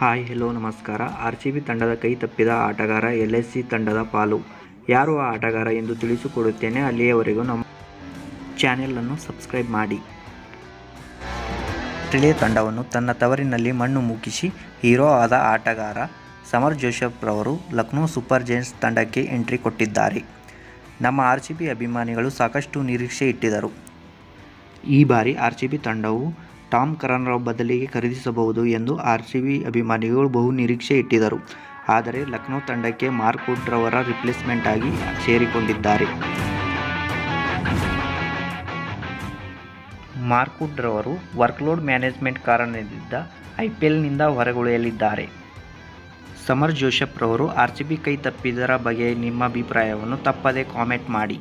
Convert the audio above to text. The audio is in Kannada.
ಹಾಯ್ ಹೆಲೋ ನಮಸ್ಕಾರ. RCB ತಂಡದ ಕೈ ತಪ್ಪಿದ ಆಟಗಾರ LSG ತಂಡದ ಪಾಲು. ಯಾರು ಆ ಆಟಗಾರ ಎಂದು ತಿಳಿಸಿಕೊಡುತ್ತೇನೆ. ಅಲ್ಲಿಯವರೆಗೂ ನಮ್ಮ ಚಾನೆಲನ್ನು ಸಬ್ಸ್ಕ್ರೈಬ್ ಮಾಡಿ. ಆಸ್ಟ್ರೇಲಿಯಾ ತಂಡವನ್ನು ತನ್ನ ತವರಿನಲ್ಲಿ ಮಣ್ಣು ಮುಗಿಸಿ ಹೀರೋ ಆದ ಆಟಗಾರ ಸಮರ್ ಜೋಸೆಫ್ ರವರು ಲಕ್ನೋ ಸೂಪರ್ ಜೈಂಟ್ಸ್ ತಂಡಕ್ಕೆ ಎಂಟ್ರಿ ಕೊಟ್ಟಿದ್ದಾರೆ. ನಮ್ಮ RCB ಅಭಿಮಾನಿಗಳು ಸಾಕಷ್ಟು ನಿರೀಕ್ಷೆ ಇಟ್ಟಿದ್ದರು. ಈ ಬಾರಿ RCB ತಂಡವು ಟಾಮ್ ಕರನ್ ಬದಲಿಗೆ ಖರೀದಿಸಬಹುದು ಎಂದು RCB ಅಭಿಮಾನಿಗಳು ಬಹು ನಿರೀಕ್ಷೆ ಇಟ್ಟಿದ್ದರು. ಆದರೆ ಲಕ್ನೋ ತಂಡಕ್ಕೆ ಮಾರ್ಕ್ ವುಡ್ ರವರ ರಿಪ್ಲೇಸ್ಮೆಂಟ್ ಆಗಿ ಸೇರಿಕೊಂಡಿದ್ದಾರೆ. ಮಾರ್ಕ್ ವುಡ್ ರವರು ವರ್ಕ್ಲೋಡ್ ಮ್ಯಾನೇಜ್ಮೆಂಟ್ ಕಾರಣದಿಂದ IPLನಿಂದ ಹೊರಗುಳಿಯಲಿದ್ದಾರೆ. ಸಮರ್ ಜೋಸೆಫ್ ರವರು RCB ಕೈ ತಪ್ಪಿದರ ಬಗ್ಗೆ ನಿಮ್ಮ ಅಭಿಪ್ರಾಯವನ್ನು ತಪ್ಪದೇ ಕಾಮೆಂಟ್ ಮಾಡಿ.